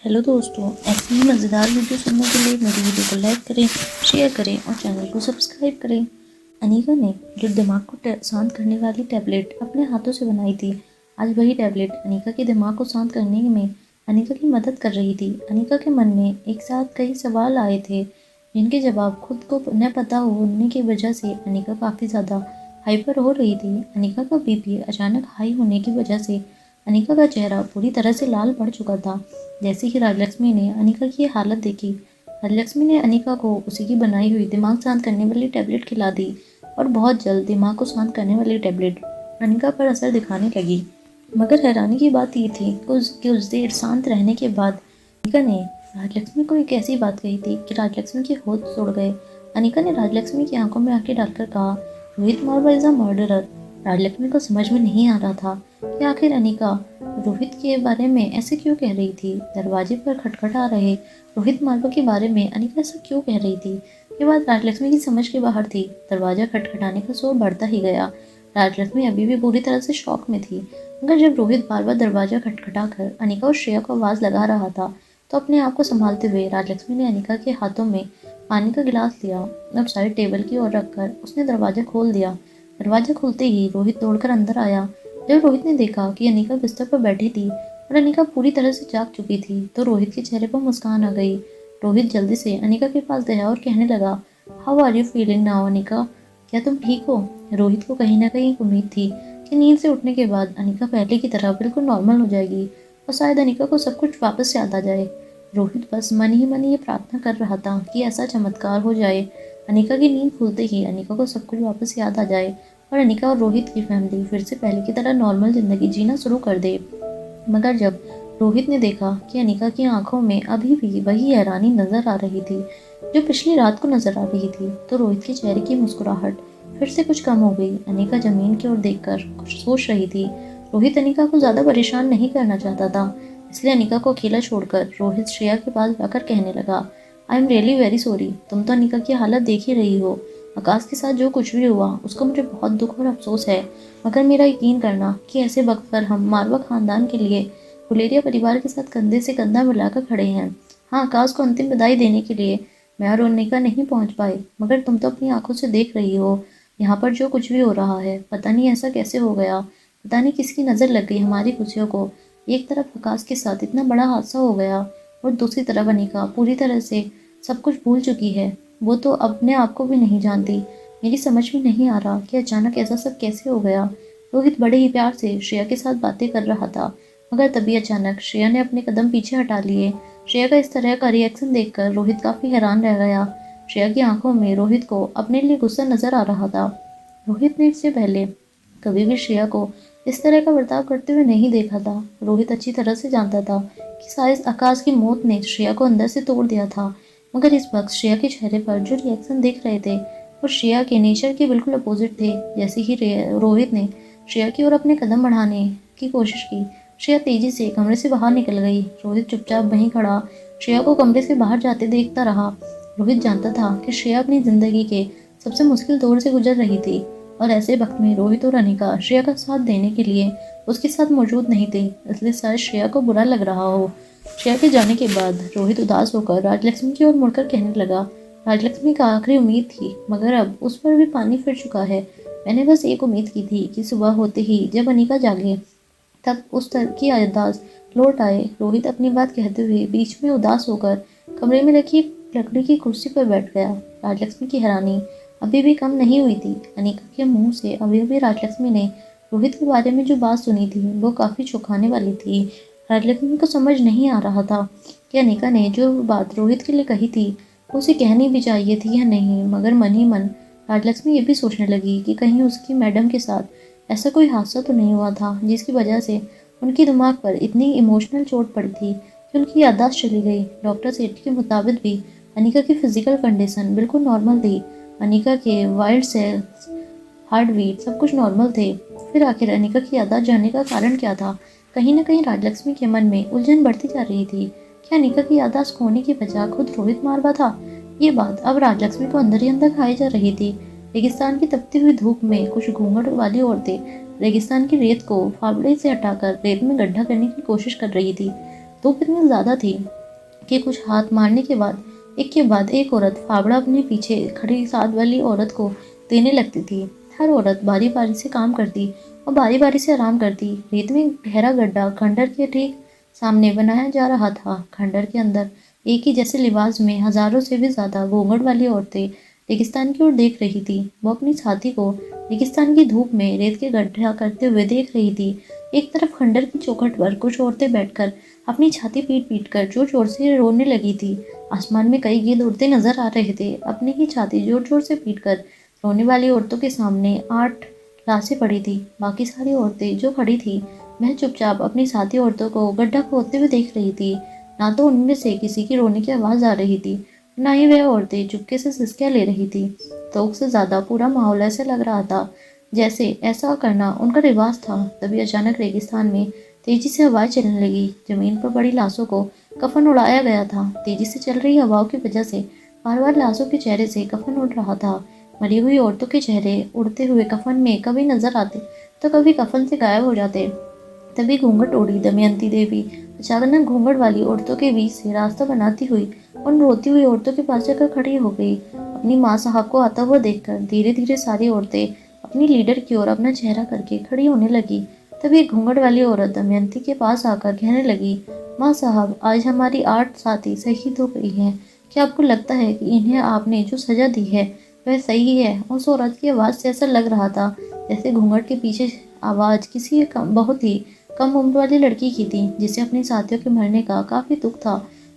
Hello दोस्तों, ऐसी ही मज़ेदार वीडियो सुनने के लिए मेरी वीडियो को लाइक करें, शेयर करें और चैनल को सब्सक्राइब करें। अनीका ने जो दिमाग को शांत करने वाली टैबलेट अपने हाथों से बनाई थी, आज वही टैबलेट अनीका के दिमाग को शांत करने में अनीका की मदद कर रही थी। अनीका के मन में एक साथ कई सवाल आए थे, जिनके जवाब खुद को न पता होने की वजह से अनीका काफ़ी ज़्यादा हाइपर हो रही थी। अनीका का बीपी अचानक हाई होने की वजह से अनीका का चेहरा पूरी तरह से लाल पड़ चुका था। जैसे ही राजलक्ष्मी ने अनीका की हालत देखी, राजलक्ष्मी ने अनीका को उसी की बनाई हुई दिमाग शांत करने वाली टैबलेट खिला दी और बहुत जल्द दिमाग को शांत करने वाली टैबलेट अनीका पर असर दिखाने लगी। मगर हैरानी की बात ये थी कुछ देर शांत रहने के बाद अनीका ने राजलक्ष्मी को एक ऐसी बात कही थी कि राजलक्ष्मी के होश उड़ गए। अनीका ने राजलक्ष्मी की आंखों में आके डालकर कहा, रोहित मारवा इज अ मर्डरर। राजलक्ष्मी को समझ में नहीं आ रहा था कि आखिर अनीका रोहित के बारे में ऐसे क्यों कह रही थी। दरवाजे पर खटखटा रहे रोहित मालवा के बारे में अनीका ऐसा क्यों कह रही थी। ये बात राजलक्ष्मी की समझ के बाहर थी। दरवाजा खटखटाने का शोर बढ़ता ही गया। राजलक्ष्मी अभी भी पूरी तरह से शॉक में थी, मगर जब रोहित बार बार दरवाजा खटखटा कर अनीका और श्रेया को आवाज़ लगा रहा था, तो अपने आप को संभालते हुए राजलक्ष्मी ने अनीका के हाथों में पानी का गिलास लिया और साइड टेबल की ओर रखकर उसने दरवाजा खोल दिया। दरवाजा खुलते ही रोहित दौड़कर अंदर आया। जब रोहित ने देखा कि अनीका बिस्तर पर बैठी थी और अनीका पूरी तरह से जाग चुकी थी, तो रोहित के चेहरे पर मुस्कान आ गई। रोहित जल्दी से अनीका के पास गया और कहने लगा, how are you feeling now Anika, क्या तुम ठीक हो। रोहित को कहीं ना कहीं उम्मीद थी कि नींद से उठने के बाद अनीका पहले की तरह बिल्कुल नॉर्मल हो जाएगी और शायद अनीका को सब कुछ वापस याद आ जाए। रोहित बस मन ही मन ये प्रार्थना कर रहा था कि ऐसा चमत्कार हो जाए, अनीका की नींद खुलते ही अनीका को सब कुछ वापस याद आ जाए और अनीका और रोहित की फैमिली फिर से पहले की तरह नॉर्मल ज़िंदगी जीना शुरू कर दे। मगर जब रोहित ने देखा कि अनीका की आंखों में अभी भी वही हैरानी नजर आ रही थी जो पिछली रात को नजर आ रही थी, तो रोहित के चेहरे की मुस्कुराहट फिर से कुछ कम हो गई। अनीका जमीन की ओर देखकर कुछ सोच रही थी। रोहित अनीका को ज़्यादा परेशान नहीं करना चाहता था, इसलिए अनीका को अकेला छोड़कर रोहित श्रेया के पास जाकर कहने लगा, I am really very sorry. तुम तो अनीका की हालत देख ही रही हो। आकाश के साथ जो कुछ भी हुआ उसका मुझे बहुत दुख और अफसोस है, मगर मेरा यकीन करना कि ऐसे वक्त पर हम मारवा खानदान के लिए गुलेरिया परिवार के साथ कंधे से कंधा मिलाकर खड़े हैं। हाँ, आकाश को अंतिम विदाई देने के लिए मैं और अनीका नहीं पहुंच पाए, मगर तुम तो अपनी आंखों से देख रही हो यहाँ पर जो कुछ भी हो रहा है। पता नहीं ऐसा कैसे हो गया, पता नहीं किसकी नज़र लग गई हमारी खुशियों को। एक तरफ आकाश के साथ इतना बड़ा हादसा हो गया और दूसरी तरफ अनीका पूरी तरह से सब कुछ भूल चुकी है। वो तो अपने आप को भी नहीं जानती। मेरी समझ में नहीं आ रहा कि अचानक ऐसा सब कैसे हो गया। रोहित बड़े ही प्यार से श्रेया के साथ बातें कर रहा था, मगर तभी अचानक श्रेया ने अपने कदम पीछे हटा लिए। श्रेया का इस तरह का रिएक्शन देखकर रोहित काफ़ी हैरान रह गया। श्रेया की आंखों में रोहित को अपने लिए गुस्सा नजर आ रहा था। रोहित ने इससे पहले कभी भी श्रेया को इस तरह का बर्ताव करते हुए नहीं देखा था। रोहित अच्छी तरह से जानता था कि शायद आकाश की मौत ने श्रेया को अंदर से तोड़ दिया था, मगर इस वक्त श्रेया के चेहरे पर जो रिएक्शन देख रहे थे वो श्रेया के नेचर के बिल्कुल अपोजिट थे। जैसे ही रोहित ने श्रेया की ओर अपने कदम बढ़ाने की कोशिश की, श्रेया तेजी से कमरे से बाहर निकल गई। रोहित चुपचाप वहीं खड़ा श्रेया को कमरे से बाहर जाते देखता रहा। रोहित जानता था कि श्रेया अपनी जिंदगी के सबसे मुश्किल दौर से गुजर रही थी और ऐसे वक्त में रोहित और अनीका श्रेया का साथ देने के लिए उसके साथ मौजूद नहीं थे, इसलिए शायद श्रेया को बुरा लग रहा हो। श्रेया के जाने के बाद रोहित उदास होकर राजलक्ष्मी की ओर मुड़कर कहने लगा, राजलक्ष्मी का आखिरी उम्मीद थी, मगर अब उस पर भी पानी फिर चुका है। मैंने बस एक उम्मीद की थी कि सुबह होते ही जब अनीका जागे तब उस तरह की याददाश्त लौट आए। रोहित अपनी बात कहते हुए बीच में उदास होकर कमरे में रखी लकड़ी की कुर्सी पर बैठ गया। राजलक्ष्मी की हैरानी अभी भी कम नहीं हुई थी। अनीका के मुंह से अभी अभी राजलक्ष्मी ने रोहित के बारे में जो बात सुनी थी वो काफ़ी चौंकाने वाली थी। राजलक्ष्मी को समझ नहीं आ रहा था कि अनीका ने जो बात रोहित के लिए कही थी उसे कहनी भी चाहिए थी या नहीं, मगर मन ही मन राजलक्ष्मी ये भी सोचने लगी कि कहीं उसकी मैडम के साथ ऐसा कोई हादसा तो नहीं हुआ था जिसकी वजह से उनके दिमाग पर इतनी इमोशनल चोट पड़ी थी कि उनकी याददाश्त चली गई। डॉक्टर सेठ के मुताबिक भी अनीका की फिजिकल कंडीशन बिल्कुल नॉर्मल थी। अनीका के वाइल्ड सेल्स, हार्ट बीट सब कुछ नॉर्मल थे। फिर आखिर अनीका की याददाश्त जाने का कारण क्या था। कहीं न कहीं राजलक्ष्मी के मन में उलझन बढ़ती जा रही थी। क्या अनीका की याददाश्त खोने की वजह खुद रोहित मारवा था। ये बात अब राजलक्ष्मी को अंदर ही अंदर खाई जा रही थी। रेगिस्तान की तपती हुई धूप में कुछ घूंघट वाली औरतें रेगिस्तान की रेत को फावड़े से हटाकर रेत में गड्ढा करने की कोशिश कर रही थी। धूप इतनी ज़्यादा थी कि कुछ हाथ मारने के बाद एक औरत फावड़ा अपने पीछे खड़ी साथ वाली औरत को देने लगती थी। हर औरत बारी बारी से काम करती और बारी बारी से आराम करती। रेत में गहरा गड्ढा खंडर के ठीक सामने बनाया जा रहा था। खंडर के अंदर एक ही जैसे लिबास में हजारों से भी ज्यादा घूंघट वाली औरतें रेगिस्तान की ओर देख रही थी। वो अपनी साथी को रेगिस्तान की धूप में रेत के गड्ढा करते हुए देख रही थी। एक तरफ खंडर की चौखट पर कुछ औरतें बैठकर अपनी छाती पीट पीट कर जोर जोर से रोने लगी थी। आसमान में कई गिद्ध उड़ते नजर आ रहे थे। अपनी ही छाती जोर जोर से पीट कर रोने वाली औरतों के सामने 8 लाशें पड़ी थी। बाकी सारी औरतें जो खड़ी थी वह चुपचाप अपनी साथी औरतों को गड्ढा खोदते हुए देख रही थी। ना तो उनमें से किसी की रोने की आवाज आ रही थी, ना ही वह औरतें चुपके से सिसकियां ले रही थी। तो से ज्यादा पूरा माहौल ऐसे लग रहा था जैसे ऐसा करना उनका रिवाज था। तभी अचानक रेगिस्तान में तेजी से हवाएं चलने लगी। जमीन पर पड़ी लाशों को कफन उड़ाया गया था। तेजी से चल रही हवाओं की वजह से बार बार लाशों के चेहरे से कफन उड़ रहा था। मरी हुई औरतों के चेहरे उड़ते हुए कफन में कभी नजर आते तो कभी कफन से गायब हो जाते। तभी घूंघट ओढ़ी दमयंती देवी अचानक घूंघट वाली औरतों के बीच से रास्ता बनाती हुई उन रोती हुई औरतों के पास जाकर खड़ी हो गई। अपनी माँ साहब को आता हुआ देखकर धीरे धीरे सारी औरतें अपनी लीडर की ओर अपना चेहरा करके खड़ी होने लगी। तभी एक घूंघट वाली औरत दमयंती के पास आकर कहने लगी, माँ साहब, आज हमारी 8 साथी शहीद हो गई हैं। क्या आपको लगता है कि इन्हें आपने जो सजा दी है वह सही है? उस औरत की आवाज़ से ऐसा लग रहा था जैसे घूंघट के पीछे आवाज़ किसी बहुत ही कम उम्र वाली लड़की की थी जिसे अपने साथियों के मरने का काफ़ी दुख था।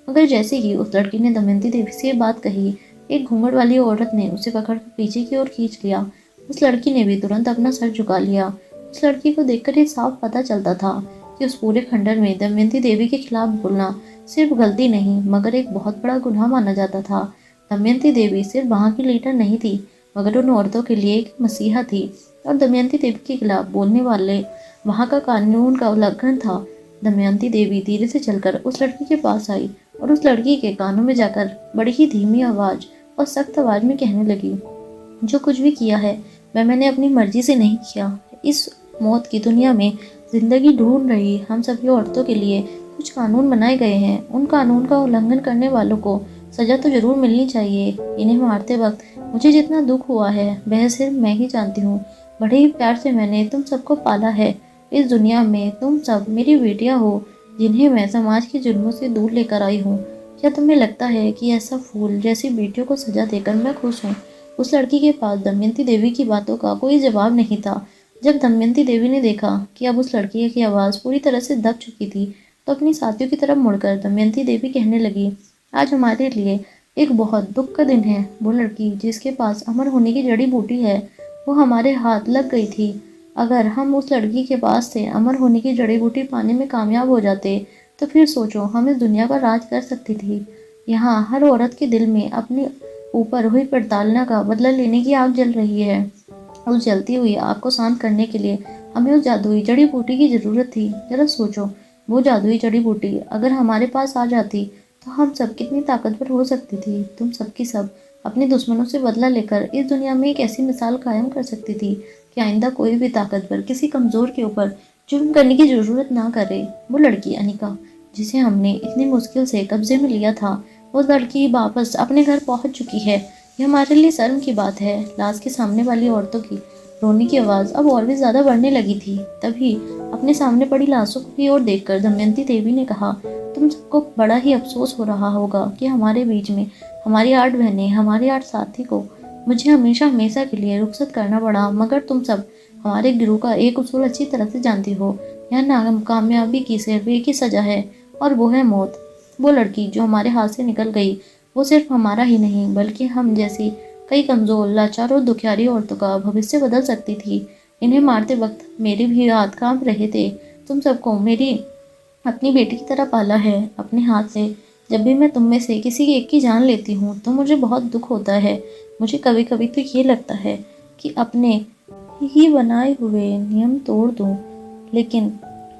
मगर जैसे ही उस लड़की ने दमयंती देवी से ये बात कही, एक घूंघट वाली औरत ने उसे पकड़कर पीछे की ओर खींच लिया। उस लड़की ने भी तुरंत अपना सर झुका लिया। उस लड़की को देखकर ये साफ पता चलता था कि उस पूरे खंडर में दमयंती देवी के खिलाफ बोलना सिर्फ गलती नहीं मगर एक बहुत बड़ा गुनाह माना जाता था। दमयंती देवी सिर्फ वहाँ की लीडर नहीं थी मगर उन औरतों के लिए एक मसीहा थी और दमयंती देवी के खिलाफ बोलने वाले वहाँ का कानून का उल्लंघन था। दमयंती देवी धीरे से चलकर उस लड़की के पास आई और उस लड़की के कानों में जाकर बड़ी ही धीमी आवाज और सख्त आवाज में कहने लगी, जो कुछ भी किया है वह मैंने अपनी मर्जी से नहीं किया। इस मौत की दुनिया में जिंदगी ढूंढ रही हम सभी औरतों के लिए कुछ कानून बनाए गए हैं। उन कानून का उल्लंघन करने वालों को सजा तो जरूर मिलनी चाहिए। इन्हें मारते वक्त मुझे जितना दुख हुआ है वह सिर्फ मैं ही जानती हूँ। बड़े ही प्यार से मैंने तुम सबको पाला है। इस दुनिया में तुम सब मेरी बेटियां हो जिन्हें मैं समाज के जुल्मों से दूर लेकर आई हूँ। क्या तुम्हें लगता है कि ऐसा फूल जैसी बेटियों को सजा देकर मैं खुश हूँ? उस लड़की के पास दमयंती देवी की बातों का कोई जवाब नहीं था। जब दमयंती देवी ने देखा कि अब उस लड़की की आवाज़ पूरी तरह से दब चुकी थी तो अपनी साथियों की तरफ मुड़कर दमयंती देवी कहने लगी, आज हमारे लिए एक बहुत दुख का दिन है। वो लड़की जिसके पास अमर होने की जड़ी बूटी है वो हमारे हाथ लग गई थी। अगर हम उस लड़की के पास से अमर होने की जड़ी बूटी पाने में कामयाब हो जाते तो फिर सोचो हम इस दुनिया पर राज कर सकती थी। यहाँ हर औरत के दिल में अपने ऊपर हुई प्रताड़ना का बदला लेने की आग जल रही है। उस जलती हुई आग को शांत करने के लिए हमें उस जादुई जड़ी बूटी की जरूरत थी। जरा सोचो, वो जादुई जड़ी बूटी अगर हमारे पास आ जाती तो हम सब कितनी ताकतवर हो सकती थी। तुम सबकी सब अपने दुश्मनों से बदला लेकर इस दुनिया में एक ऐसी मिसाल कायम कर सकती थी कि आइंदा कोई भी ताकतवर किसी कमजोर के ऊपर जुल्म करने की जरूरत ना करे। वो लड़की अनिका जिसे हमने इतनी मुश्किल से कब्जे में लिया था, वो लड़की वापस अपने घर पहुंच चुकी है। यह हमारे लिए शर्म की बात है। लाश के सामने वाली औरतों की रोने की आवाज अब और भी ज्यादा बढ़ने लगी थी। तभी अपने सामने पड़ी लाशों की ओर देखकर दमयंती देवी ने कहा, तुम सबको बड़ा ही अफसोस हो रहा होगा कि हमारे बीच में हमारी 8 बहनें, हमारे 8 साथी को मुझे हमेशा हमेशा के लिए रुखसत करना पड़ा। मगर तुम सब हमारे गिरोह का एक उसूल अच्छी तरह से जानती हो। यह नाकामयाबी की सिर्फ एक ही सजा है और वो है मौत। वो लड़की जो हमारे हाथ से निकल गई वो सिर्फ हमारा ही नहीं बल्कि हम जैसी कई कमजोर, लाचार और दुखियारी औरतों का भविष्य बदल सकती थी। इन्हें मारते वक्त मेरे भी हाथ कांप रहे थे। तुम सबको मेरी अपनी बेटी की तरह पाला है अपने हाथ से। जब भी मैं तुम में से किसी एक की जान लेती हूँ तो मुझे बहुत दुख होता है। मुझे कभी कभी तो ये लगता है कि अपने ही बनाए हुए नियम तोड़ दूँ, लेकिन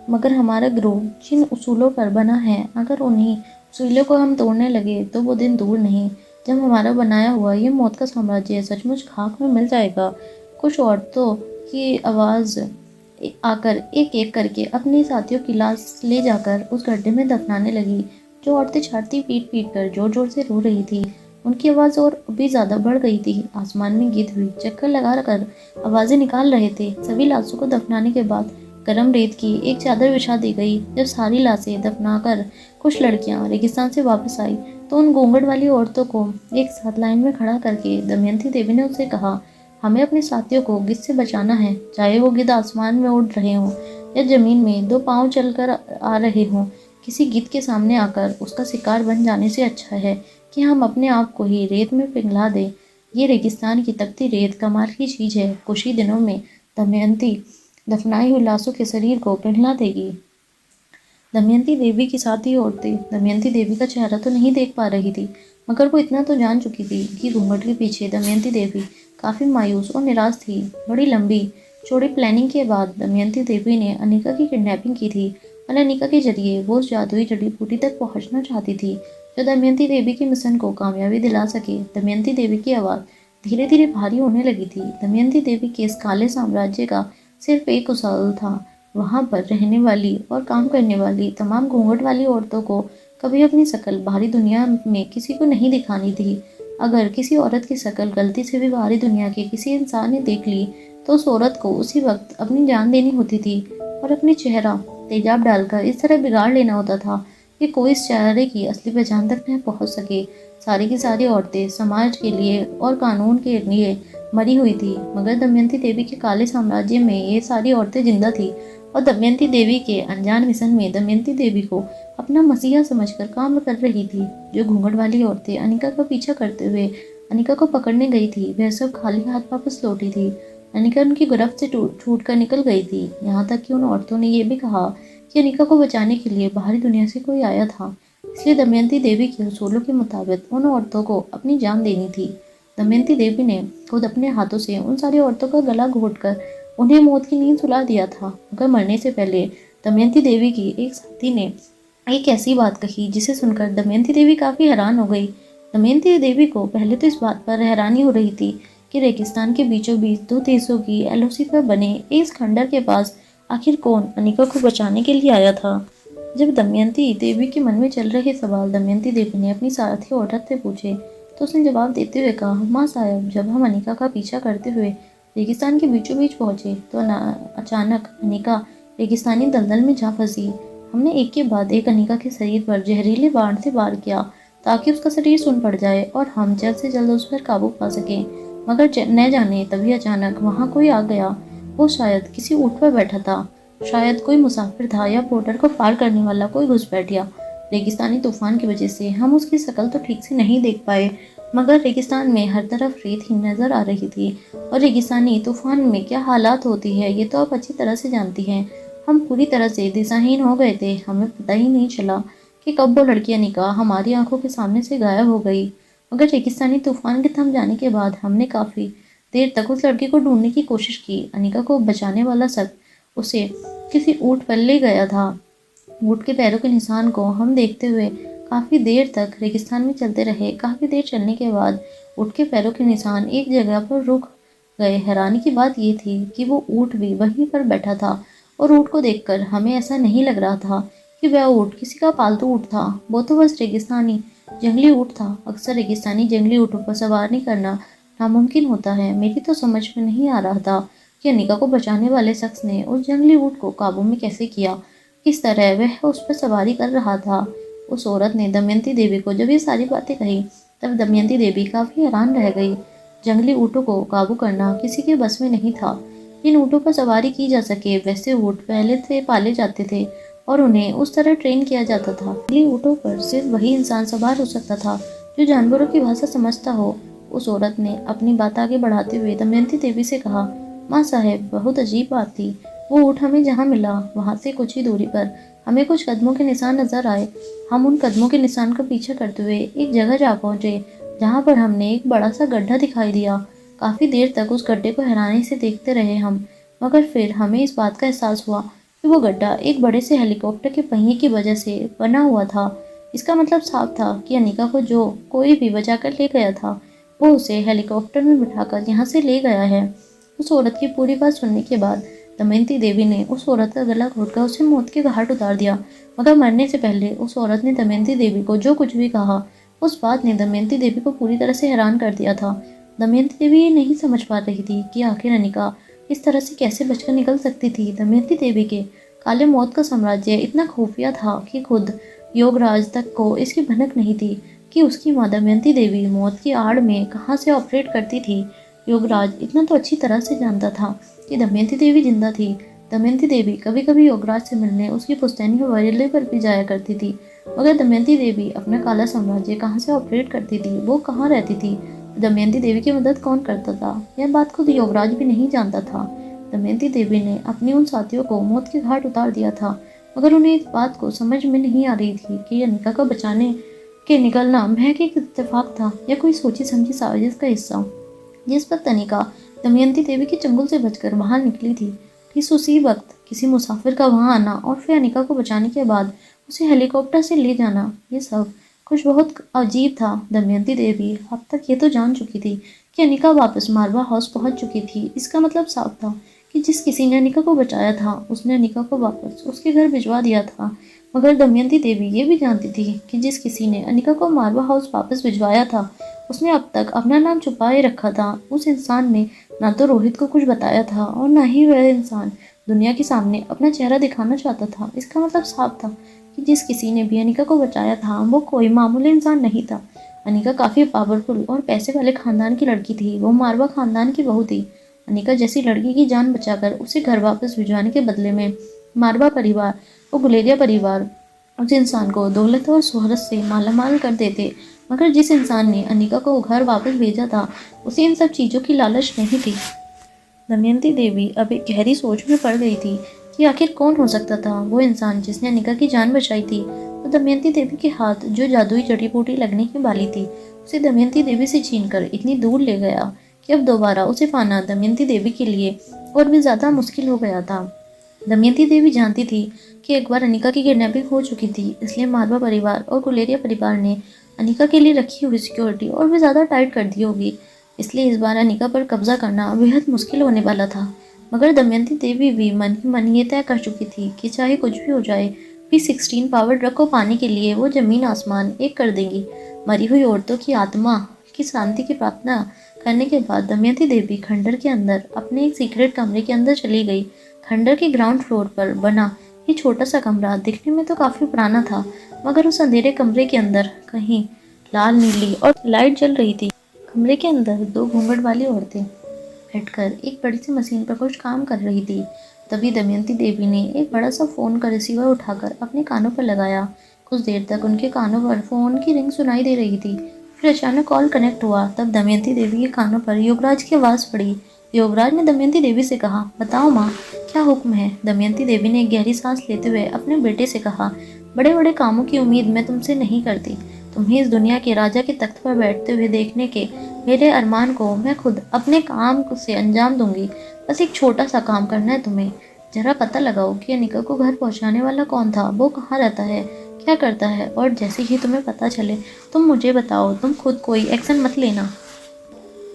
मगर हमारा गिरोह जिन उसूलों पर बना है अगर उन्हीं उसूलों को हम तोड़ने लगे तो वो दिन दूर नहीं जब हमारा बनाया हुआ ये मौत का साम्राज्य सचमुच खाक में मिल जाएगा। कुछ औरतों की आवाज़ आकर एक एक करके अपने साथियों की लाश ले जाकर उस गड्ढे में दफनाने लगी। जो औरतें छाती पीट पीट कर जोर जोर से रो रही थी, उनकी आवाज़ और भी ज़्यादा बढ़ गई थी। आसमान में गिद्ध भी चक्कर लगा कर आवाज़ें निकाल रहे थे। सभी लाशों को दफनाने के बाद गरम रेत की एक चादर बिछा दी गई। जब सारी लाशें दफनाकर कुछ लड़कियां रेगिस्तान से वापस आई तो उन घूंघट वाली औरतों को एक साथ लाइन में खड़ा करके दमयंती देवी ने उससे कहा, हमें अपने साथियों को गिद्ध से बचाना है, चाहे वो गिद्ध आसमान में उड़ रहे हों या जमीन में दो पांव चलकर आ रहे हों। किसी गिद्ध के सामने आकर उसका शिकार बन जाने से अच्छा है कि हम अपने आप को ही रेत में पिघला दें। ये रेगिस्तान की तपती रेत कमाल की चीज़ है, कुछ ही दिनों में दमयंती दफनाई हुई लाशों के शरीर को पिघला देगी। दमयंती देवी की साथी औरतें दमयंती देवी का चेहरा तो नहीं देख पा रही थी, मगर वो इतना तो जान चुकी थी कि घूंघट के पीछे दमयंती देवी काफ़ी मायूस और निराश थी। बड़ी लंबी चौड़ी प्लानिंग के बाद दमयंती देवी ने अनिका की किडनैपिंग की थी और अनिका के जरिए वो उस जादुई जड़ी बूटी तक पहुंचना चाहती थी जो दमयंती देवी के मिशन को कामयाबी दिला सके। दमयंती देवी की आवाज़ धीरे धीरे भारी होने लगी थी। दमयंती देवी के इस काले साम्राज्य का सिर्फ एक उसूल था, वहाँ पर रहने वाली और काम करने वाली तमाम घूंघट वाली औरतों को कभी अपनी शक्ल बाहरी दुनिया में किसी को नहीं दिखानी थी। अगर किसी औरत की शक्ल गलती से भी बाहरी दुनिया के किसी इंसान ने देख ली तो उस औरत को उसी वक्त अपनी जान देनी होती थी और अपने चेहरा तेजाब डालकर इस तरह बिगाड़ लेना होता था कि कोई इस चेहरे की असली पहचान तक न पहुंच सके। सारी की सारी औरतें समाज के लिए और कानून के लिए मरी हुई थी, मगर दमयंती देवी के काले साम्राज्य में ये सारी औरतें जिंदा थी और दमयंती देवी के अनजान मिशन में दमयंती देवी को अपना मसीहा समझकर काम कर रही थी। जो घूंघट वाली औरतें अनिका का पीछा करते हुए अनिका को पकड़ने गई थी, वह सब खाली हाथ वापस लौटी थी। अनिका उनकी गिरफ्त से छूट कर निकल गई थी। यहाँ तक कि उन औरतों ने यह भी कहा कि अनिका को बचाने के लिए बाहरी दुनिया से कोई आया था, इसलिए दमयंती देवी के उसूलों के मुताबिक उन औरतों को अपनी जान देनी थी। दमयंती देवी ने खुद अपने हाथों से उन सारी औरतों का गला घोटकर उन्हें मौत की नींद सुला दिया था, मगर मरने से पहले दमयंती देवी की एक साथी ने एक ऐसी बात कही जिसे सुनकर दमयंती देवी काफ़ी हैरान हो गई। दमयंती देवी को पहले तो इस बात पर हैरानी हो रही थी कि रेगिस्तान के बीचों बीच दो देशों की एलओसी पर बने इस खंडर के पास आखिर कौन अनिका को बचाने के लिए आया था। जब दमयंती देवी के मन में चल रहे सवाल दमयंती देवी ने अपनी साथी औरत से पूछे तो उसने जवाब देते हुए कहा, माँ साहब, जब हम अनिका का पीछा करते हुए रेगिस्तान के बीचों बीच पहुंचे तो अचानक अनिका रेगिस्तानी दलदल में जा फंसी। हमने एक के बाद एक अनिका के शरीर पर जहरीले बाण से वार किया ताकि उसका शरीर सुन पड़ जाए और हम जल्द से जल्द उस पर काबू पा सकें, मगर न जाने तभी अचानक वहाँ कोई आ गया। वो शायद किसी ऊँट पर बैठा था, शायद कोई मुसाफिर था या बॉर्डर को पार करने वाला कोई घुस बैठा। रेगिस्तानी तूफान की वजह से हम उसकी शक्ल तो ठीक से नहीं देख पाए, मगर रेगिस्तान में हर तरफ रेत ही नजर आ रही थी और रेगिस्तानी तूफान में क्या हालात होती है ये तो आप अच्छी तरह से जानती हैं। हम पूरी तरह से दिशाहीन हो गए थे, हमें पता ही नहीं चला कि कब वो लड़की अनिका हमारी आंखों के सामने से गायब हो गई। मगर रेगिस्तानी तूफान के थम जाने के बाद हमने काफ़ी देर तक उस लड़की को ढूंढने की कोशिश की। अनिका को बचाने वाला शख्स उसे किसी ऊँट पर ले गया था। ऊँट के पैरों के निशान को हम देखते हुए काफ़ी देर तक रेगिस्तान में चलते रहे। काफ़ी देर चलने के बाद ऊँट के पैरों के निशान एक जगह पर रुक गए। हैरानी की बात यह थी कि वो ऊँट भी वहीं पर बैठा था और ऊँट को देखकर हमें ऐसा नहीं लग रहा था कि वह ऊँट किसी का पालतू ऊँट था, वो तो बस रेगिस्तानी जंगली ऊँट था। अक्सर रेगिस्तानी जंगली ऊँटों पर सवारी करना नामुमकिन होता है। मेरी तो समझ में नहीं आ रहा था कि अनिका को बचाने वाले शख्स ने उस जंगली ऊँट को काबू में कैसे किया, किस तरह वह उस पर सवारी कर रहा था। उस औरत ने दमयंती देवी को जब ये सारी बातें कही तब दमयंती देवी काफ़ी हैरान रह गई। जंगली ऊँटों को काबू करना किसी के बस में नहीं था। जिन ऊँटों पर सवारी की जा सके वैसे ऊँट पहले से पाले जाते थे और उन्हें उस तरह ट्रेन किया जाता था। जंगली ऊँटों पर सिर्फ वही इंसान सवार हो सकता था जो जानवरों की भाषा समझता हो। उस औरत ने अपनी बात आगे बढ़ाते हुए दमयंती देवी से कहा, माँ साहेब, बहुत अजीब बात थी। वो ऊँट हमें जहाँ मिला वहाँ से कुछ ही दूरी पर हमें कुछ कदमों के निशान नजर आए। हम उन कदमों के निशान का पीछा करते हुए एक जगह जा पहुँचे जहाँ पर हमने एक बड़ा सा गड्ढा दिखाई दिया। काफ़ी देर तक उस गड्ढे को हैरानी से देखते रहे हम, मगर फिर हमें इस बात का एहसास हुआ कि वो गड्ढा एक बड़े से हेलीकॉप्टर के पहिए की वजह से बना हुआ था। इसका मतलब साफ था कि अनिका को जो कोई भी बचा कर ले गया था वो उसे हेलीकॉप्टर में बिठाकर यहाँ से ले गया है। उस औरत की पूरी बात सुनने के बाद दमयंती देवी ने उस औरत का गला घोटकर उसे मौत के घाट उतार दिया। मगर मरने से पहले उस औरत ने दमयंती देवी को जो कुछ भी कहा, उस बात ने दमयंती देवी को पूरी तरह से हैरान कर दिया था। दमयंती देवी ये नहीं समझ पा रही थी कि आखिर अनिका इस तरह से कैसे बचकर निकल सकती थी। दमयंती देवी के काले मौत का साम्राज्य इतना खुफिया था कि खुद योगराज तक को इसकी भनक नहीं थी कि उसकी माँ दमयंती देवी मौत की आड़ में कहाँ से ऑपरेट करती थी। योगराज इतना तो अच्छी तरह से जानता था कि दमयंती देवी जिंदा थी। दमयंती देवी कभी कभी योगराज से मिलने उसकी पुश्तैनी हवेली पर भी जाया करती थी। मगर दमयंती देवी अपना काला साम्राज्य कहाँ से ऑपरेट करती थी, वो कहाँ रहती थी, दमयंती देवी की मदद कौन करता था, यह बात खुद योगराज भी नहीं जानता था। दमयंती देवी ने अपने उन साथियों को मौत के घाट उतार दिया था, मगर उन्हें इस बात को समझ में नहीं आ रही थी कि अनिका को बचाने के निकलना महज एक इत्तेफाक था या कोई सोची समझी साजिश का हिस्सा। जिस वक्त अनिका दमयंती देवी के चंगुल से बचकर बाहर निकली थी, ठीक उसी वक्त किसी मुसाफिर का वहां आना और फिर अनिका को बचाने के बाद उसे हेलीकॉप्टर से ले जाना, ये सब कुछ बहुत अजीब था। दमयंती देवी अब तक ये तो जान चुकी थी कि अनिका वापस मारवा हाउस पहुंच चुकी थी। इसका मतलब साफ था कि जिस किसी ने अनिका को बचाया था उसने अनिका को वापस उसके घर भिजवा दिया था। मगर दमयंती देवी ये भी जानती थी कि जिस किसी ने अनिका को मारवा हाउस वापस भिजवाया था उसने अब तक अपना नाम छुपाए रखा था। उस इंसान ने ना तो रोहित को कुछ बताया था और ना ही वह इंसान दुनिया के सामने अपना चेहरा दिखाना चाहता था। इसका मतलब साफ था कि जिस किसी ने भी अनिका को बचाया था वो कोई मामूली इंसान नहीं था। अनिका काफ़ी पावरफुल और पैसे वाले खानदान की लड़की थी। वो मारवा खानदान की बहू थी। अनिका जैसी लड़की की जान बचाकर उसे घर वापस भिजवाने के बदले में मारवा परिवार और गुलेरिया परिवार उस इंसान को दौलत और शोहरत से मालामाल कर देते। मगर जिस इंसान ने अनिका को घर वापस भेजा था उसे इन सब चीज़ों की लालच नहीं थी। दमयंती देवी अब एक गहरी सोच में पड़ गई थी कि आखिर कौन हो सकता था वो इंसान जिसने अनिका की जान बचाई थी। तो दमयंती देवी के हाथ जो जादुई जड़ी बूटी लगने की वाली थी उसे दमयंती देवी से छीनकर इतनी दूर ले गया कि अब दोबारा उसे पाना दमयंती देवी के लिए और भी ज़्यादा मुश्किल हो गया था। दमयंती देवी जानती थी कि एक बार अनिका की किडनैपिंग हो चुकी थी, इसलिए मारवा परिवार और गुलेरिया परिवार ने अनिका के लिए रखी हुई सिक्योरिटी और भी ज़्यादा टाइट कर दी होगी। इसलिए इस बार अनिका पर कब्जा करना बेहद मुश्किल होने वाला था। मगर दमयंती देवी भी मन ही मन ये तय कर चुकी थी कि चाहे कुछ भी हो जाए, P16 पावर ड्रग को पाने के लिए वो जमीन आसमान एक कर देंगी। मरी हुई औरतों की आत्मा की शांति की प्रार्थना करने के बाद दमयंती देवी खंडर के अंदर अपने एक सीक्रेट कमरे के अंदर चली गई। खंडर के ग्राउंड फ्लोर पर बना ये छोटा सा कमरा दिखने में तो काफ़ी पुराना था, मगर उस अंधेरे कमरे के अंदर कहीं लाल नीली और लाइट जल रही थी। कमरे के अंदर दो घूंघट वाली औरतें बैठकर एक बड़ी सी मशीन पर कुछ काम कर रही थी। तभी दमयंती देवी ने एक बड़ा सा फ़ोन का रिसीवर उठाकर अपने कानों पर लगाया। कुछ देर तक उनके कानों पर फ़ोन की रिंग सुनाई दे रही थी। फिर अचानक कॉल कनेक्ट हुआ। तब दमयंती देवी के कानों पर योगराज की आवाज़ पड़ी। योगराज ने दमयंती देवी से कहा, बताओ माँ, क्या हुक्म है। दमयंती देवी ने एक गहरी सांस लेते हुए अपने बेटे से कहा, बड़े बड़े कामों की उम्मीद मैं तुमसे नहीं करती। तुम्हें इस दुनिया के राजा के तख्त पर बैठते हुए देखने के मेरे अरमान को मैं खुद अपने काम से अंजाम दूंगी। बस एक छोटा सा काम करना है तुम्हें। जरा पता लगाओ कि अनिका को घर पहुंचाने वाला कौन था, वो कहाँ रहता है, क्या करता है, और जैसे ही तुम्हें पता चले तुम मुझे बताओ। तुम खुद कोई एक्शन मत लेना।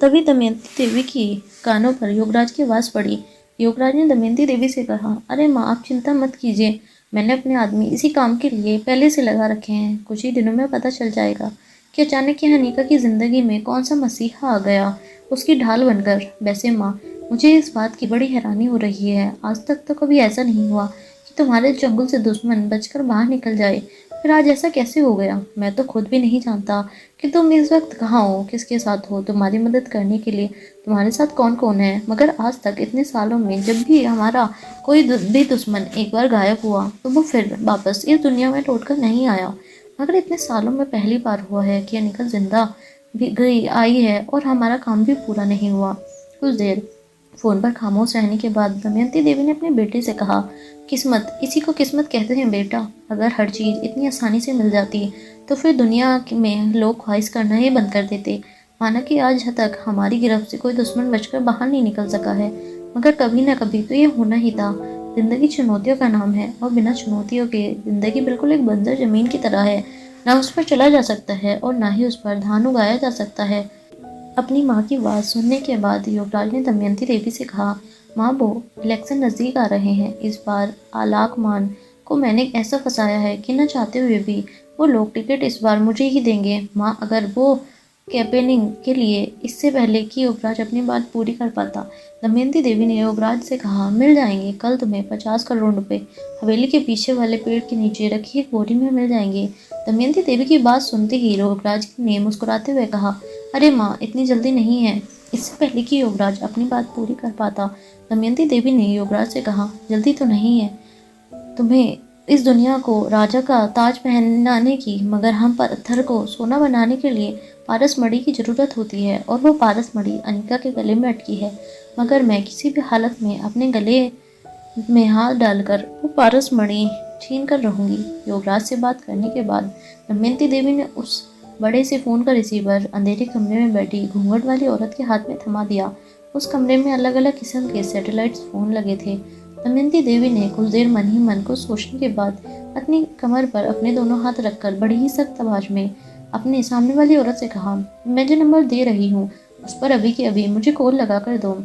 तभी दमयंती देवी की कानों पर योगराज की आवाज़ पड़ी। योगराज ने दमयंती देवी से कहा, अरे माँ, आप चिंता मत कीजिए, मैंने अपने आदमी इसी काम के लिए पहले से लगा रखे हैं। कुछ ही दिनों में पता चल जाएगा कि अचानक ही अनिका की ज़िंदगी में कौन सा मसीहा आ गया उसकी ढाल बनकर। वैसे माँ, मुझे इस बात की बड़ी हैरानी हो रही है। आज तक तो कभी ऐसा नहीं हुआ कि तुम्हारे जंगल से दुश्मन बचकर बाहर निकल जाए, फिर आज ऐसा कैसे हो गया। मैं तो खुद भी नहीं जानता कि तुम इस वक्त कहाँ हो, किसके साथ हो, तुम्हारी मदद करने के लिए तुम्हारे साथ कौन कौन है। मगर आज तक इतने सालों में जब भी हमारा कोई भी दुश्मन एक बार गायब हुआ तो वो फिर वापस इस दुनिया में लौट कर नहीं आया। मगर इतने सालों में पहली बार हुआ है कि अनिका जिंदा भी गई आई है और हमारा काम भी पूरा नहीं हुआ। कुछ देर फ़ोन पर खामोश रहने के बाद दमयंती देवी ने अपने बेटे से कहा, किस्मत, इसी को किस्मत कहते हैं बेटा। अगर हर चीज़ इतनी आसानी से मिल जाती तो फिर दुनिया में लोग ख्वाहिश करना ही बंद कर देते। माना कि आज तक हमारी गिरफ्त से कोई दुश्मन बचकर बाहर नहीं निकल सका है, मगर कभी ना कभी तो ये होना ही था। ज़िंदगी चुनौतियों का नाम है और बिना चुनौतियों के ज़िंदगी बिल्कुल एक बंजर ज़मीन की तरह है। ना उस पर चला जा सकता है और ना ही उस पर धान उगाया जा सकता है। अपनी माँ की आवाज़ सुनने के बाद योगराज ने दमयंती देवी से कहा, माँ वो इलेक्शन नज़दीक आ रहे हैं। इस बार आलाक मान को मैंने ऐसा फंसाया है कि न चाहते हुए भी वो लोग टिकट इस बार मुझे ही देंगे। माँ अगर वो कैंपेनिंग के लिए इससे पहले कि युवराज अपनी बात पूरी कर पाता, दमयंती देवी ने युवराज से कहा, मिल जाएंगे कल तुम्हें 50 करोड़ रुपए हवेली के पीछे वाले पेड़ के नीचे रखी एक बोरी में मिल जाएंगे। दमयंती देवी की बात सुनते ही युवराज ने मुस्कुराते हुए कहा, अरे माँ इतनी जल्दी नहीं है। इससे पहले कि युवराज अपनी बात पूरी कर पाता, दमयंती देवी ने युवराज से कहा, जल्दी तो नहीं है तुम्हें इस दुनिया को राजा का ताज पहनाने की, मगर हम पत्थर को सोना बनाने के लिए पारस मणि की ज़रूरत होती है, और वो पारस मणि अनिका के गले में अटकी है। मगर मैं किसी भी हालत में अपने गले में हाथ डालकर वो पारस मणि छीन कर रहूंगी। युवराज से बात करने के बाद दमयंती देवी ने उस बड़े से फ़ोन का रिसीवर अंधेरे कमरे में बैठी घूंघट वाली औरत के हाथ में थमा दिया। उस कमरे में अलग अलग किस्म के सैटेलाइट फ़ोन लगे थे। दमयंती देवी ने कुछ देर मन ही मन को सोचने के बाद अपनी कमर पर अपने दोनों हाथ रखकर बड़ी ही सख्त आवाज में अपने सामने वाली औरत से कहा, मैं जो नंबर दे रही हूँ उस पर अभी के अभी मुझे कॉल लगा कर दो।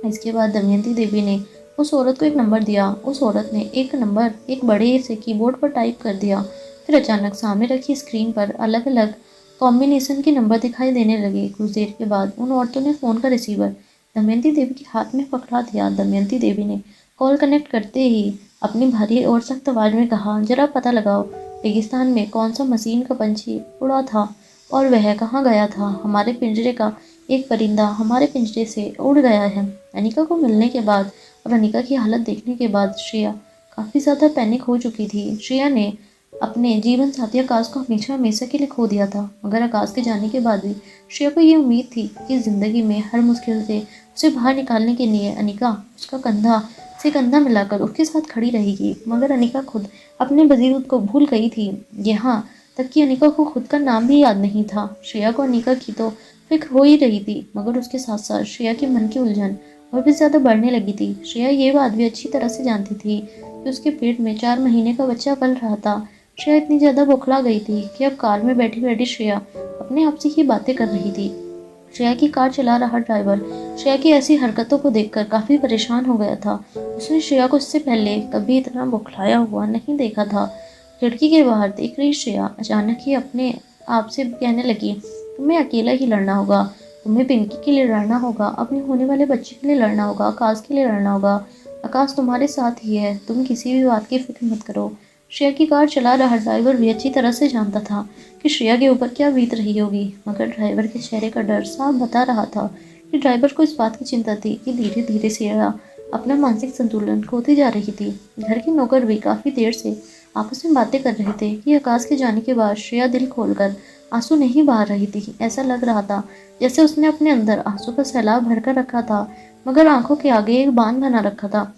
इसके बाद दमयंती देवी ने उस औरत को एक नंबर दिया। उस औरत ने एक नंबर एक बड़े से कीबोर्ड पर टाइप कर दिया। फिर अचानक सामने रखी स्क्रीन पर अलग अलग कॉम्बिनेशन के नंबर दिखाई देने लगे। कुछ देर के बाद उन औरतों ने फ़ोन का रिसीवर दमयंती देवी के हाथ में पकड़ा दिया। दमयंती देवी ने कॉल कनेक्ट करते ही अपनी भारी और सख्त आवाज में कहा, जरा पता लगाओ रेगिस्तान में कौन सा मशीन का पंछी उड़ा था और वह कहाँ गया था। हमारे पिंजरे का एक परिंदा हमारे पिंजरे से उड़ गया है। अनिका को मिलने के बाद और अनिका की हालत देखने के बाद श्रेया काफ़ी ज़्यादा पैनिक हो चुकी थी। श्रेया ने अपने जीवन साथी आकाश को हमेशा हमेशा के लिए खो दिया था, मगर आकाश के जाने के बाद भी श्रेया को ये उम्मीद थी कि ज़िंदगी में हर मुश्किल से उसे बाहर निकालने के लिए अनिका उसका कंधा से कंधा मिलाकर उसके साथ खड़ी रहेगी। मगर अनिका खुद अपने वजूद को भूल गई थी, यहाँ तक कि अनिका को खुद का नाम भी याद नहीं था। श्रेया को अनिका की तो फिक्र हो ही रही थी, मगर उसके साथ साथ श्रेया के मन की उलझन और भी ज़्यादा बढ़ने लगी थी। श्रेया ये बात भी अच्छी तरह से जानती थी कि उसके पेट में 4 महीने का बच्चा पल रहा था। श्रेया इतनी ज़्यादा बौखला गई थी कि अब कार में बैठी बैठी श्रेया अपने आप से ही बातें कर रही थी। श्रेया की कार चला रहा ड्राइवर श्रेया की ऐसी हरकतों को देखकर काफ़ी परेशान हो गया था। उसने श्रेया को इससे पहले कभी इतना बौखलाया हुआ नहीं देखा था। खिड़की के बाहर देख रही श्रेया अचानक ही अपने आप से कहने लगी, तुम्हें अकेला ही लड़ना होगा, तुम्हें पिंकी के लिए लड़ना होगा, अपने होने वाले बच्चे के लिए लड़ना होगा, आकाश के लिए लड़ना होगा। आकाश तुम्हारे साथ ही है, तुम किसी भी बात की फिक्र मत करो। श्रेया की कार चला रहा ड्राइवर भी अच्छी तरह से जानता था कि श्रेया के ऊपर क्या बीत रही होगी, मगर ड्राइवर के चेहरे का डर साफ बता रहा था कि ड्राइवर को इस बात की चिंता थी कि धीरे धीरे श्रेया अपना मानसिक संतुलन खोती जा रही थी। घर के नौकर भी काफ़ी देर से आपस में बातें कर रहे थे कि आकाश के जाने के बाद श्रेया दिल खोलकर आंसू नहीं बहा रही थी। ऐसा लग रहा था जैसे उसने अपने अंदर आंसू का सैलाब भरकर रखा था, मगर आंखों के आगे एक बांध बना रखा था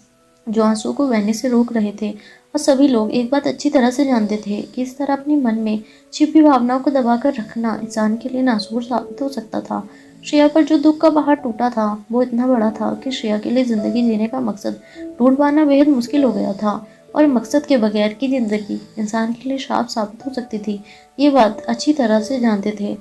जो आंसू को बहने से रोक रहे थे। और सभी लोग एक बात अच्छी तरह से जानते थे कि इस तरह अपने मन में छिपी भावनाओं को दबाकर रखना इंसान के लिए नासूर साबित हो सकता था। श्रेया पर जो दुख का पहाड़ टूटा था वो इतना बड़ा था कि श्रेया के लिए ज़िंदगी जीने का मकसद ढूंढ पाना बेहद मुश्किल हो गया था, और मकसद के बगैर की ज़िंदगी इंसान के लिए श्राप साबित हो सकती थी। ये बात अच्छी तरह से जानते थे।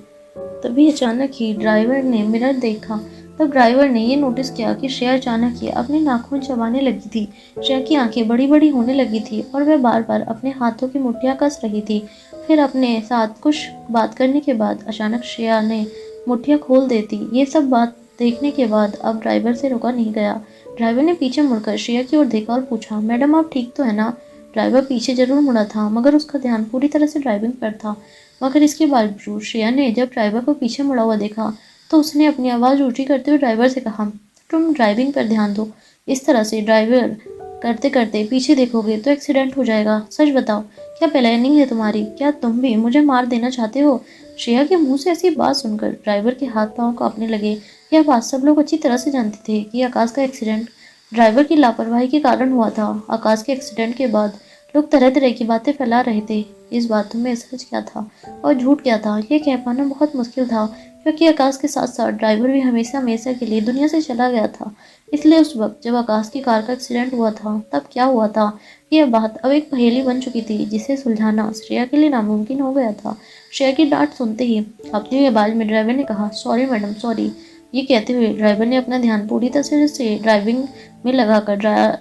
तभी अचानक ही ड्राइवर ने मिरर देखा। तब ड्राइवर ने ये नोटिस किया कि श्रेया अचानक ही अपने नाखून चबाने लगी थी। श्रेया की आंखें बड़ी बड़ी होने लगी थी और वह बार बार अपने हाथों की मुट्ठियां कस रही थी। फिर अपने साथ कुछ बात करने के बाद अचानक श्रेया ने मुट्ठियां खोल देती। ये सब बात देखने के बाद अब ड्राइवर से रुका नहीं गया। ड्राइवर ने पीछे मुड़कर श्रेया की ओर देखा और पूछा, मैडम आप ठीक तो है ना। ड्राइवर पीछे जरूर मुड़ा था, मगर उसका ध्यान पूरी तरह से ड्राइविंग पर था। मगर इसके बावजूद श्रेया ने जब ड्राइवर को पीछे मुड़ा हुआ देखा तो उसने अपनी आवाज़ ऊँची करते हुए ड्राइवर से कहा, तुम ड्राइविंग पर ध्यान दो, इस तरह से ड्राइवर करते करते पीछे देखोगे तो एक्सीडेंट हो जाएगा। सच बताओ, क्या प्लानिंग है तुम्हारी? क्या तुम भी मुझे मार देना चाहते हो? श्रेया के मुंह से ऐसी बात सुनकर ड्राइवर के हाथ पांव कांपने लगे। यह बात सब लोग अच्छी तरह से जानते थे कि आकाश का एक्सीडेंट ड्राइवर की लापरवाही के कारण हुआ था। आकाश के एक्सीडेंट के बाद लोग तरह तरह की बातें फैला रहे थे। इस बातों में सच क्या था और झूठ क्या था ये कह पाना बहुत मुश्किल था, क्योंकि आकाश के साथ साथ ड्राइवर भी हमेशा हमेशा के लिए दुनिया से चला गया था। इसलिए उस वक्त जब आकाश की कार का एक्सीडेंट हुआ था तब क्या हुआ था, यह बात अब एक पहेली बन चुकी थी जिसे सुलझाना श्रेया के लिए नामुमकिन हो गया था। श्रेया की डांट सुनते ही अपनी आवाज़ में ड्राइवर ने कहा, सॉरी मैडम सॉरी, ये कहते हुए ड्राइवर ने अपना ध्यान पूरी तरह से ड्राइविंग में लगाकर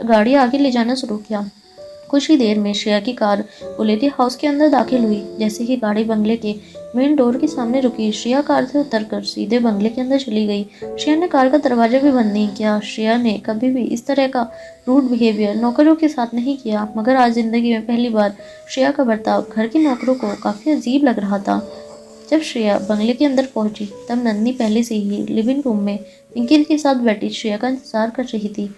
गाड़ी आगे ले जाना शुरू किया। कुछ ही देर में श्रेया की कार बुलेटी हाउस के अंदर दाखिल हुई। जैसे ही गाड़ी बंगले के मेन डोर के सामने रुकी, श्रेया कार से उतरकर सीधे बंगले के अंदर चली गई। श्रेया ने कार का दरवाजा भी बंद नहीं किया। श्रेया ने कभी भी इस तरह का रूड बिहेवियर नौकरों के साथ नहीं किया, मगर आज जिंदगी में पहली बार श्रेया का बर्ताव घर के नौकरों को काफी अजीब लग रहा था। जब श्रेया बंगले के अंदर पहुंची तब नंदनी पहले से ही लिविंग रूम में पिंकी के साथ बैठी श्रेया का इंतजार कर रही थी।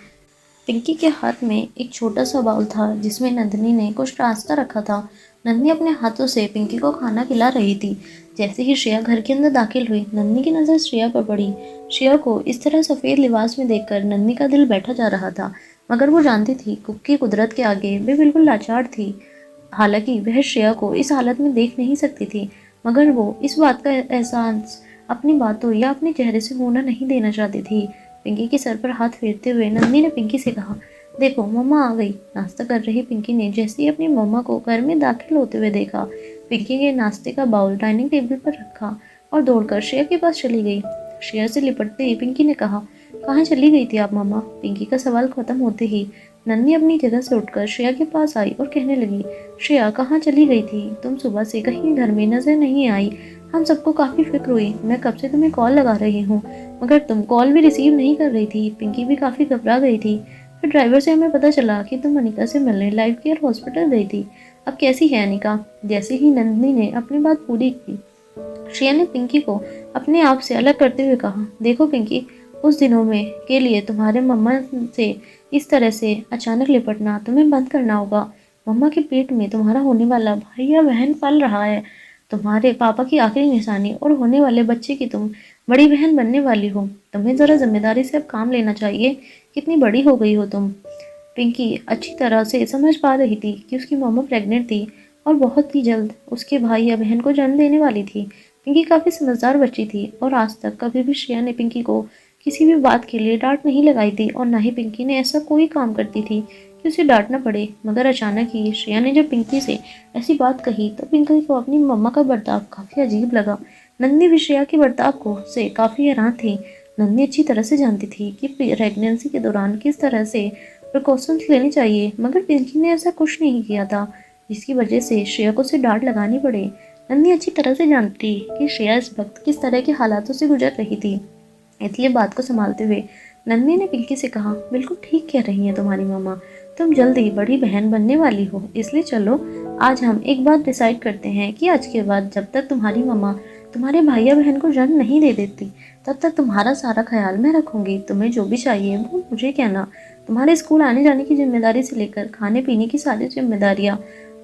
पिंकी के हाथ में एक छोटा सा बाउल था जिसमें नंदनी ने कुछ नाश्ता रखा था। नंदनी अपने हाथों से पिंकी को खाना खिला रही थी। जैसे ही श्रेया घर के अंदर दाखिल हुई, नंदनी की नज़र श्रेया पर पड़ी। श्रेया को इस तरह सफ़ेद लिबास में देखकर नंदनी का दिल बैठा जा रहा था, मगर वो जानती थी की कुदरत के आगे वे बिल्कुल लाचार थी। हालांकि वह श्रेया को इस हालत में देख नहीं सकती थी, मगर वो इस बात का एहसास अपनी बातों या अपने चेहरे से होना नहीं देना चाहती थी। पिंकी के सर पर हाथ फेरते हुए नंदनी ने पिंकी से कहा, देखो मम्मा आ गई। नाश्ता कर रही पिंकी ने जैसे ही अपनी मम्मा को घर में दाखिल होते हुए देखा, पिंकी के नाश्ते का बाउल डाइनिंग टेबल पर रखा और दौड़कर श्रेया के पास चली गई। श्रेया से लिपटते ही पिंकी ने कहा, कहाँ चली गई थी आप मम्मा? पिंकी का सवाल खत्म होते ही नंदनी अपनी जगह से उठकर श्रेया के पास आई और कहने लगी, श्रेया कहाँ चली गई थी? तुम सुबह से कहीं घर में नजर नहीं आई। हम सबको काफ़ी फिक्र हुई। मैं कब से तुम्हें कॉल लगा रही हूँ, मगर तुम कॉल भी रिसीव नहीं कर रही थी। पिंकी भी काफ़ी घबरा गई थी। फिर ड्राइवर से हमें पता चला कि तुम अनिका से मिलने लाइफ केयर हॉस्पिटल गई थी। अब कैसी है अनिका? जैसे ही नंदनी ने अपनी बात पूरी की, श्रेया ने पिंकी को अपने आप से अलग करते हुए कहा, देखो पिंकी, उस दिनों में के लिए तुम्हारे मम्मा से इस तरह से अचानक लिपटना तुम्हें बंद करना होगा। मम्मा के पेट में तुम्हारा होने वाला भाई या बहन पल रहा है। तुम्हारे पापा की आखिरी निशानी और होने वाले बच्चे की तुम बड़ी बहन बनने वाली हो। तुम्हें ज़रा जिम्मेदारी से अब काम लेना चाहिए। कितनी बड़ी हो गई हो तुम। पिंकी अच्छी तरह से समझ पा रही थी कि उसकी मम्मा प्रेग्नेंट थी और बहुत ही जल्द उसके भाई या बहन को जन्म देने वाली थी। पिंकी काफ़ी समझदार बच्ची थी और आज तक कभी भी श्रेया ने पिंकी को किसी भी बात के लिए डांट नहीं लगाई थी और ना ही पिंकी ने ऐसा कोई काम करती थी कि उसे डांटना पड़े। मगर अचानक ही श्रेया ने जब पिंकी से ऐसी बात कही तो पिंकी को अपनी मम्मा का बर्ताव काफ़ी अजीब लगा। नंदनी भी श्रेया के बर्ताव को से काफ़ी हैरान थी। नंदनी अच्छी तरह से जानती थी कि प्रेगनेंसी के दौरान किस तरह से प्रिकॉशंस लेने चाहिए, मगर पिंकी ने ऐसा कुछ नहीं किया था जिसकी वजह से श्रेया को उसे डांट लगानी पड़े। नंदनी अच्छी तरह से जानती कि श्रेया इस वक्त किस तरह के हालातों से गुजर रही थी, इसलिए बात को संभालते हुए नंदनी ने पिंकी से कहा, बिल्कुल ठीक कह रही हैं तुम्हारी मम्मा। तुम जल्दी बड़ी बहन बनने वाली हो, इसलिए चलो आज हम एक बात डिसाइड करते हैं कि आज के बाद जब तक तुम्हारी मम्मा तुम्हारे भाई या बहन को जन्म नहीं दे देती, तब तक तुम्हारा सारा ख्याल मैं रखूंगी। तुम्हें जो भी चाहिए वो मुझे कहना। तुम्हारे स्कूल आने जाने की जिम्मेदारी से लेकर खाने पीने की सारी जिम्मेदारियाँ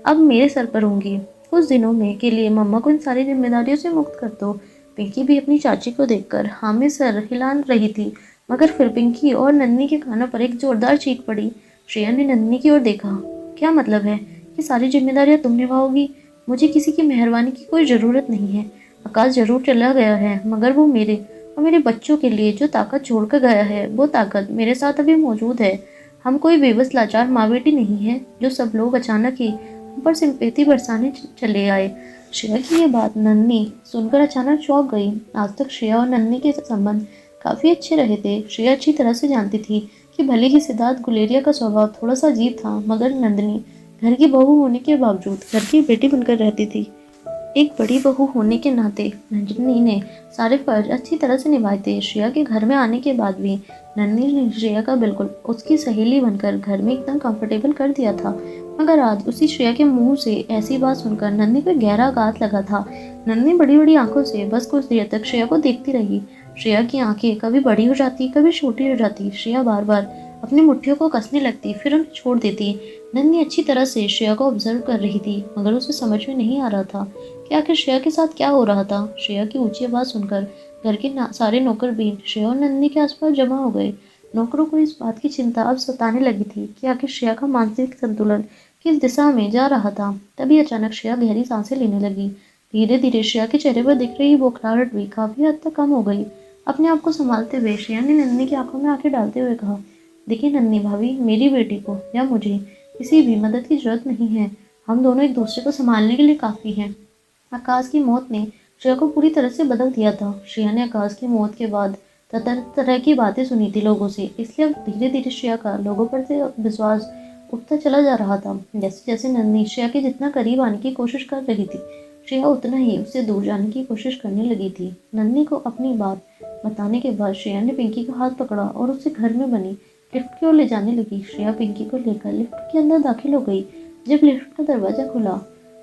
अब मेरे सर पर होंगी। कुछ दिनों में के लिए मम्मा को इन सारी जिम्मेदारियों से मुक्त कर दो। पिंकी भी अपनी चाची को देखकर हाँ में सर हिला रही थी, मगर फिर पिंकी और नन्नी के कानों पर एक जोरदार चीख पड़ी। श्रेया ने नन्नी की ओर देखा। क्या मतलब है? ये सारी जिम्मेदारियां तुम निभाओगी? मुझे किसी की मेहरबानी की कोई ज़रूरत नहीं है। आकाश जरूर चला गया है, मगर वो मेरे और मेरे बच्चों के लिए जो ताकत छोड़कर गया है वो ताकत मेरे साथ अभी मौजूद है। हम कोई बेबस लाचार माँ बेटी नहीं है जो सब लोग अचानक ही हम पर सिंपैथी बरसाने चले आए। श्रेया की ये बात नन्नी सुनकर अचानक चौंक गई। आज तक श्रेया और नन्नी के संबंध काफ़ी अच्छे रहे थे। श्रेया अच्छी तरह से जानती थी कि भले ही सिद्धार्थ गुलेरिया का स्वभाव थोड़ा सा अजीब था, मगर नंदिनी घर की बहू होने के बावजूद घर की बेटी बनकर रहती थी। एक बड़ी बहू होने के नाते नंदिनी ने सारे फर्ज अच्छी तरह से निभाए थे। श्रेया के घर में आने के बाद भी नंदिनी ने श्रेया का बिल्कुल उसकी सहेली बनकर घर में एकदम कंफर्टेबल कर दिया था, मगर आज उसी श्रेया के मुंह से ऐसी बात सुनकर नंदिनी को गहरा आघात लगा था। नंदिनी बड़ी बड़ी आंखों से बस कुछ देर तक श्रेया को देखती रही। श्रेया की आंखें कभी बड़ी हो जाती, कभी छोटी हो जाती। श्रेया बार बार अपनी मुट्ठियों को कसने लगती, फिर उन्हें छोड़ देती। नंदिनी अच्छी तरह से श्रेया को ऑब्जर्व कर रही थी, मगर उसे समझ में नहीं आ रहा था कि आखिर श्रेया के साथ क्या हो रहा था। श्रेया की ऊंची आवाज़ सुनकर घर के सारे नौकर भी श्रेया और नंदिनी के आसपास जमा हो गए। नौकरों को इस बात की चिंता अब सताने लगी थी कि आखिर श्रेया का मानसिक संतुलन किस दिशा में जा रहा था। तभी अचानक श्रेया गहरी सांसें लेने लगी। धीरे धीरे श्रेया के चेहरे पर दिख रही बौखलाहट भी काफी हद तक कम हो गई। अपने आप को संभालते हुए श्रेया ने नंदिनी की आंखों में आंखें डालते हुए कहा, देखिए नंदिनी भाभी, मेरी बेटी को या मुझे किसी भी मदद की जरूरत नहीं है। हम दोनों एक दूसरे को संभालने के लिए काफ़ी हैं। आकाश की मौत ने श्रेया को पूरी तरह से बदल दिया था। श्रेया ने आकाश की मौत के बाद तरह तरह की बातें सुनी थी लोगों से, इसलिए अब धीरे धीरे श्रेया का लोगों पर से विश्वास उठता चला जा रहा था। जैसे जैसे नन्ही श्रेया के जितना करीब आने की कोशिश कर रही थी, श्रेया उतना ही उससे दूर जाने की कोशिश करने लगी थी। नन्ही को अपनी बात बताने के बाद श्रेया ने पिंकी का हाथ पकड़ा और उसे घर में बनी लिफ्ट की ओर ले जाने लगी। श्रेया पिंकी को लेकर लिफ्ट के अंदर दाखिल हो गई। जब लिफ्ट का दरवाजा खुला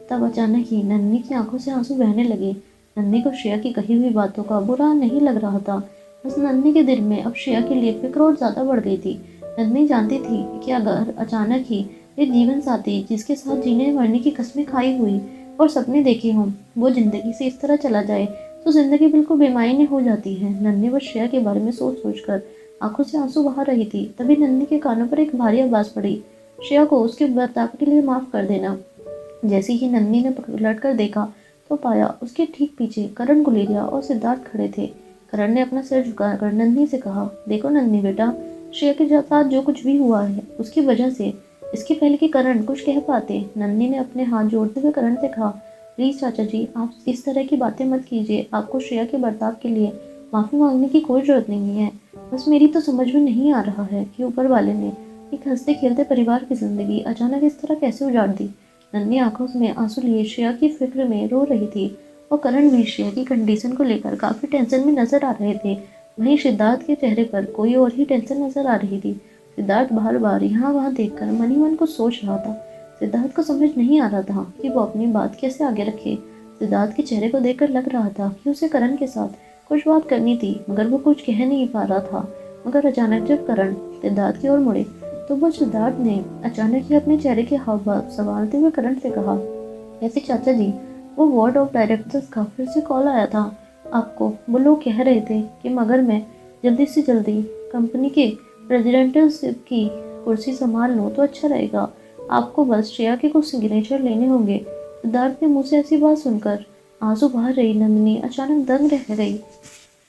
तब अचानक ही नन्ही की आंखों से आंसू बहने लगे। नन्ही को श्रेया की कही हुई बातों का बुरा नहीं लग रहा था, बस नन्ही के दिल में अब श्रेया के लिए फिक्र और ज्यादा बढ़ गई थी। नन्ही जानती थी कि अगर अचानक ही एक जीवन साथी जिसके साथ जीने मरने की कस्में खाई हुई और सपने देखे हों वो जिंदगी से इस तरह चला जाए तो जिंदगी बिल्कुल बेमायने हो जाती है। नन्ही बस श्रेया के बारे में सोच सोच कर आंखों से आंसू बहा रही थी। तभी नन्ही के कानों पर एक भारी आवाज पड़ी, श्रेया को उसके बर्ताव के लिए माफ कर देना। जैसे ही नन्ही ने पलट कर देखा तो पाया उसके ठीक पीछे करण गुलेरिया और सिद्धार्थ खड़े थे। करण ने अपना सिर झुकाकर नन्ही से कहा, देखो नन्ही बेटा, श्रेया के साथ जो कुछ भी हुआ है उसकी वजह से। इसके पहले कि करण कुछ कह पाते, नन्ही ने अपने हाथ जोड़ते हुए करण से कहा, प्लीज चाचा जी, आप इस तरह की बातें मत कीजिए। आपको श्रेया के बर्ताव के लिए माफी मांगने की कोई जरूरत नहीं है। बस मेरी तो समझ में नहीं आ रहा है कि ऊपर वाले ने एक हंसते खेलते परिवार की जिंदगी अचानक इस तरह कैसे उजाड़ दी। नन्ही आंखों में आंसू लिए श्रेया की फिक्र में रो रही थी और करण भी श्रेया की कंडीशन को लेकर काफी टेंशन में नजर आ रहे थे। वहीं सिद्धार्थ के चेहरे पर कोई और ही टेंशन नजर आ रही थी। सिद्धार्थ बार बार यहाँ वहाँ देखकर मन ही मन को सोच रहा था। सिद्धार्थ को समझ नहीं आ रहा था कि वो अपनी बात कैसे आगे रखे। सिद्धार्थ के चेहरे को देखकर लग रहा था कि उसे करण के साथ कुछ बात करनी थी, मगर वो कुछ कह नहीं पा रहा था। मगर अचानक जब करण सिद्धार्थ की ओर मुड़े तो वो सिद्धार्थ ने अचानक ही अपने चेहरे के हाव भाव संभालते हुए करण से कहा, ऐसे चाचा जी, वो बोर्ड ऑफ डायरेक्टर्स का फिर से कॉल आया था आपको। वो लोग कह रहे थे कि मगर मैं जल्दी से जल्दी कंपनी के प्रेसिडेंटशिप की कुर्सी संभाल लूँ तो अच्छा रहेगा। आपको बस श्रेया के कुछ सिग्नेचर लेने होंगे। सिद्धार्थ के मुंह से ऐसी बात सुनकर आंसू बहा रही नंदिनी अचानक दंग रह गई।